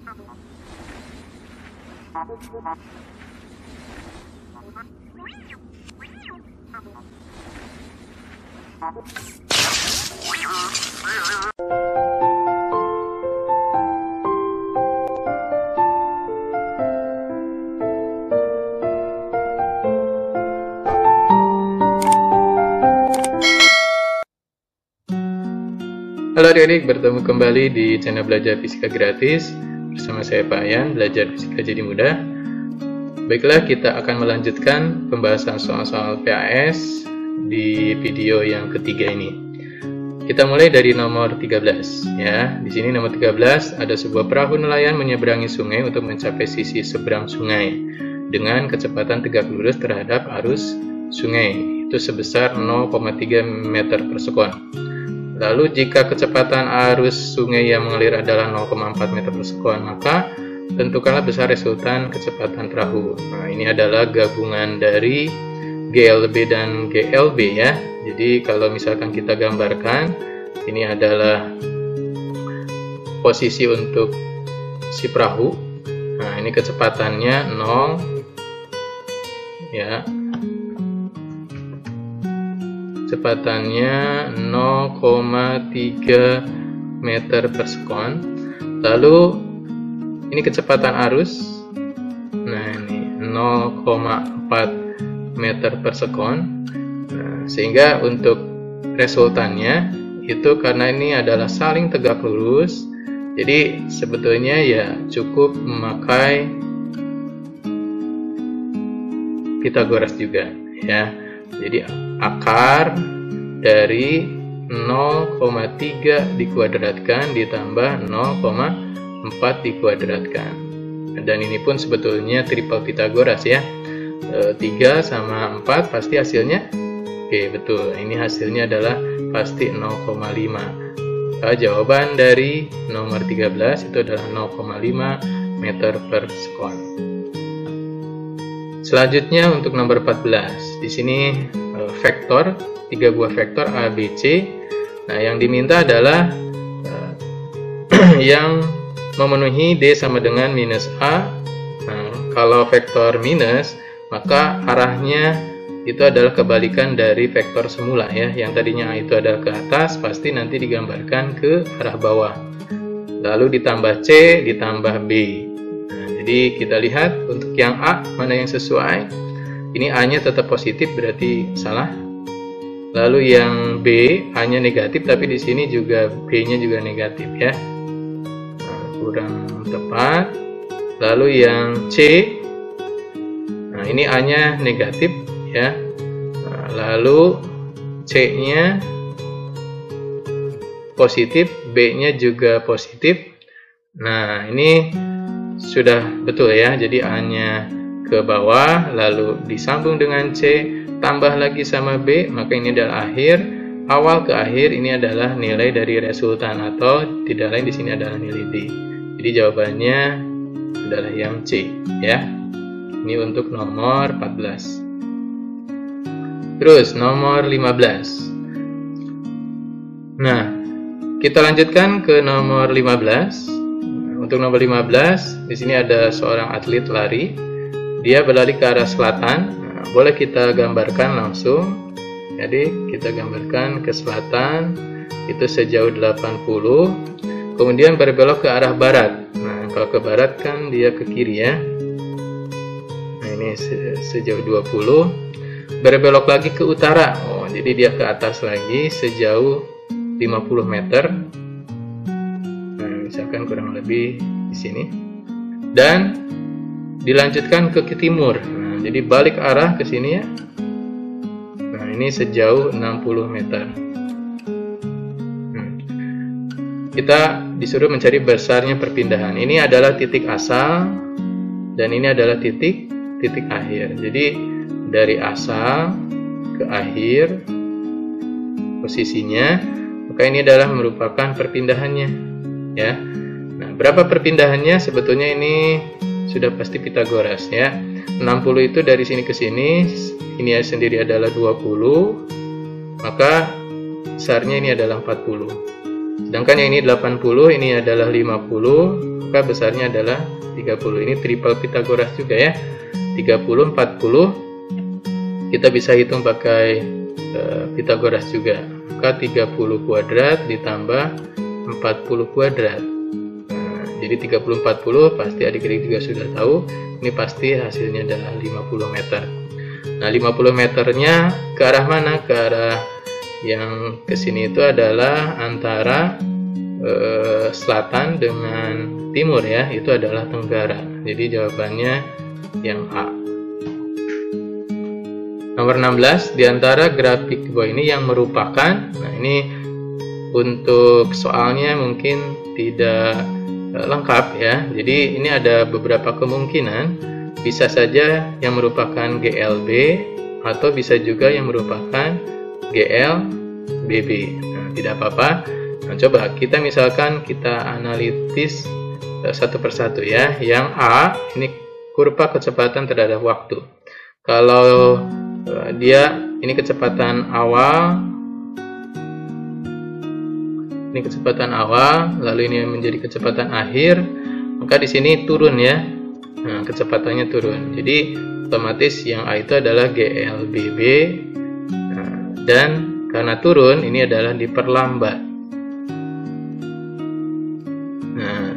Halo adik-adik, bertemu kembali di channel Belajar Fisika Gratis. Bersama saya Pak Yan, belajar fisika jadi mudah. Baiklah, kita akan melanjutkan pembahasan soal-soal PAS di video yang ketiga ini. Kita mulai dari nomor 13 ya. Di sini nomor 13 ada sebuah perahu nelayan menyeberangi sungai untuk mencapai sisi seberang sungai dengan kecepatan tegak lurus terhadap arus sungai itu sebesar 0,3 meter per sekon. Lalu jika kecepatan arus sungai yang mengalir adalah 0,4 meter per sekon, maka tentukanlah besar resultan kecepatan perahu. Nah, ini adalah gabungan dari GLB dan GLB ya. Jadi kalau misalkan kita gambarkan, ini adalah posisi untuk si perahu. Nah, ini kecepatannya 0 ya. Kecepatannya 0,3 meter per sekon. Lalu ini kecepatan arus. Nah, ini 0,4 meter per sekon. Nah, sehingga untuk resultannya itu karena ini adalah saling tegak lurus, jadi sebetulnya ya cukup memakai Pythagoras juga ya. Jadi akar dari 0,3 dikuadratkan ditambah 0,4 dikuadratkan. Dan ini pun sebetulnya triple Pythagoras ya. 3 sama 4 pasti hasilnya oke, betul. Ini hasilnya adalah pasti 0,5. Jawaban dari nomor 13 itu adalah 0,5 meter per sekon. Selanjutnya untuk nomor 14. Di sini vektor, 3 buah vektor A, B, C. Nah, yang diminta adalah yang memenuhi D sama dengan minus A. Nah, kalau vektor minus, maka arahnya itu adalah kebalikan dari vektor semula ya. Yang tadinya A itu adalah ke atas, pasti nanti digambarkan ke arah bawah. Lalu ditambah C, ditambah B. Jadi kita lihat untuk yang A mana yang sesuai. Ini A-nya tetap positif berarti salah. Lalu yang B A-nya negatif tapi di sini juga B-nya juga negatif ya. Nah, kurang tepat. Lalu yang C, nah ini A-nya negatif ya. Nah, lalu C-nya positif, B-nya juga positif. Nah, ini sudah betul ya, jadi A-nya ke bawah, lalu disambung dengan C, tambah lagi sama B, maka ini adalah akhir. Awal ke akhir ini adalah nilai dari resultan, atau tidak lain di sini adalah nilai D. Jadi jawabannya adalah yang C ya. Ini untuk nomor 14. Terus nomor 15. Nah, kita lanjutkan ke nomor 15. Untuk nomor 15, di sini ada seorang atlet lari. Dia berlari ke arah selatan. Nah, boleh kita gambarkan langsung. Jadi, kita gambarkan ke selatan, itu sejauh 80. Kemudian berbelok ke arah barat. Nah, kalau ke barat kan dia ke kiri ya. Nah, ini sejauh 20. Berbelok lagi ke utara. Oh, jadi dia ke atas lagi sejauh 50 meter. Misalkan kurang lebih di sini, dan dilanjutkan ke timur. Nah, jadi balik arah ke sini ya. Nah, ini sejauh 60 meter. Kita disuruh mencari besarnya perpindahan. Ini adalah titik asal dan ini adalah titik akhir. Jadi dari asal ke akhir posisinya, maka ini adalah merupakan perpindahannya. Ya. Nah, berapa perpindahannya? Sebetulnya ini sudah pasti Pythagoras ya. 60 itu dari sini ke sini, ini sendiri adalah 20, maka besarnya ini adalah 40. Sedangkan yang ini 80, ini adalah 50, maka besarnya adalah 30. Ini triple Pythagoras juga ya. 30, 40. Kita bisa hitung pakai Pythagoras juga. Maka 30 kuadrat ditambah 40 kuadrat. Jadi 30 40 pasti adik-adik juga sudah tahu. Ini pasti hasilnya adalah 50 meter. Nah, 50 meternya ke arah mana? Ke arah yang kesini itu adalah antara selatan dengan timur ya, itu adalah tenggara. Jadi jawabannya yang A. Nomor 16, di antara grafik di bawah ini yang merupakan, nah ini untuk soalnya mungkin tidak lengkap ya. Jadi ini ada beberapa kemungkinan, bisa saja yang merupakan GLB atau bisa juga yang merupakan GLBB. Nah, tidak apa-apa. Nah, coba kita misalkan kita analitis satu persatu ya. Yang A ini kurva kecepatan terhadap waktu. Kalau dia ini kecepatan awal, ini kecepatan awal, lalu ini menjadi kecepatan akhir, maka di sini turun ya. Nah, kecepatannya turun. Jadi otomatis yang A itu adalah GLBB. Nah, dan karena turun, ini adalah diperlambat. Nah,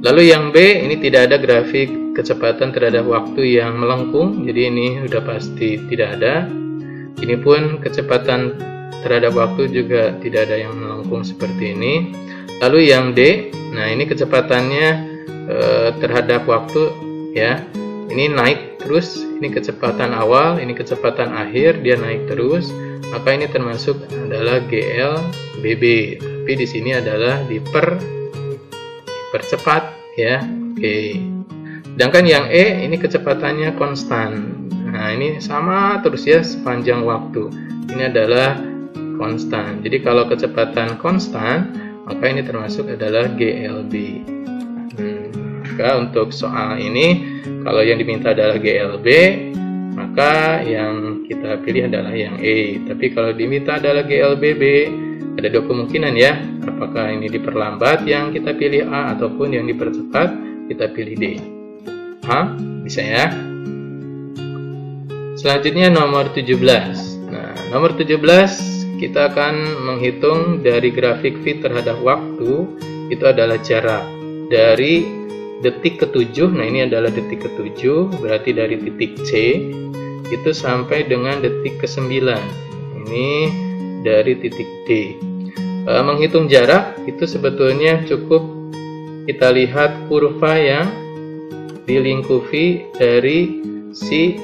lalu yang B ini tidak ada grafik kecepatan terhadap waktu yang melengkung, jadi ini sudah pasti tidak ada. Ini pun kecepatan terhadap waktu juga tidak ada yang melengkung seperti ini. Lalu yang D, nah ini kecepatannya terhadap waktu ya, ini naik terus. Ini kecepatan awal, ini kecepatan akhir, dia naik terus. Maka ini termasuk adalah GLBB. Tapi di sini adalah dipercepat ya. Oke. Sedangkan yang E ini kecepatannya konstan. Nah, ini sama terus ya sepanjang waktu. Ini adalah konstan. Jadi kalau kecepatan konstan, maka ini termasuk adalah GLB. Maka untuk soal ini, kalau yang diminta adalah GLB, maka yang kita pilih adalah yang E. Tapi kalau diminta adalah GLBB, ada dua kemungkinan ya. Apakah ini diperlambat yang kita pilih A, ataupun yang dipercepat kita pilih D. Bisa ya. Selanjutnya nomor 17. Nah, nomor 17 kita akan menghitung dari grafik V terhadap waktu, itu adalah jarak dari detik ke-7. Nah, ini adalah detik ke-7, berarti dari titik C itu sampai dengan detik ke-9. Ini dari titik D. Menghitung jarak itu sebetulnya cukup kita lihat kurva yang dilingkupi dari si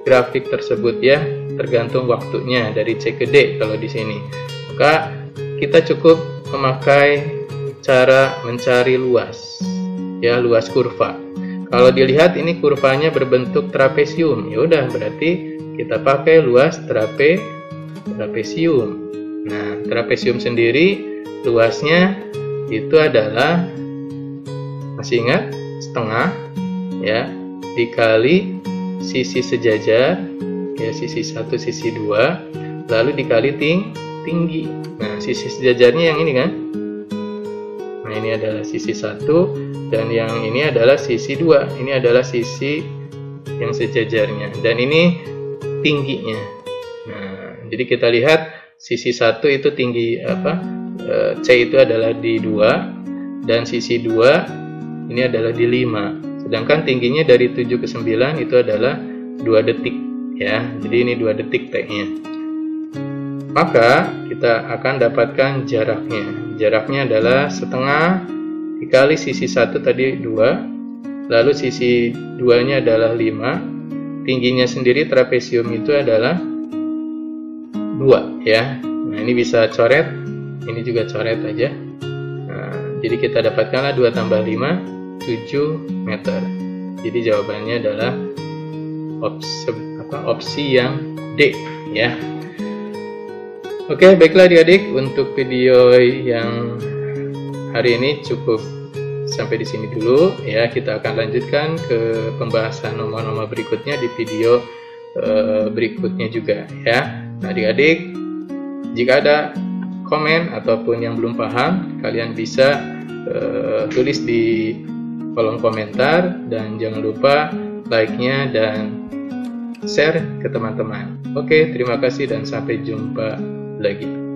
grafik tersebut ya, tergantung waktunya dari C ke D kalau di sini. Maka kita cukup memakai cara mencari luas ya, luas kurva. Kalau dilihat ini kurvanya berbentuk trapesium, ya udah berarti kita pakai luas trapesium. Nah, trapesium sendiri luasnya itu adalah, masih ingat, setengah ya, dikali sisi sejajar ya, sisi 1 sisi 2, lalu dikali tinggi. Nah, sisi sejajarnya yang ini kan. Nah, ini adalah sisi 1 dan yang ini adalah sisi 2. Ini adalah sisi yang sejajarnya dan ini tingginya. Nah, jadi kita lihat sisi 1 itu tinggi apa? C itu adalah di 2 dan sisi 2 ini adalah di 5. Sedangkan tingginya dari 7 ke 9 itu adalah 2 detik ya. Jadi ini 2 detik T-nya. Maka kita akan dapatkan jaraknya. Jaraknya adalah setengah dikali sisi 1 tadi 2, lalu sisi 2-nya adalah 5. Tingginya sendiri trapesium itu adalah 2 ya. Nah, ini bisa coret, ini juga coret aja. Nah, jadi kita dapatkanlah 2 tambah 5 7 meter. Jadi jawabannya adalah opsi yang D ya. Oke, baiklah adik-adik, untuk video yang hari ini cukup sampai di sini dulu ya. Kita akan lanjutkan ke pembahasan nomor-nomor berikutnya di video berikutnya juga ya. Nah, adik-adik, jika ada komen ataupun yang belum paham, kalian bisa tulis di kolom komentar, dan jangan lupa like-nya dan share ke teman-teman. Oke, terima kasih dan sampai jumpa lagi.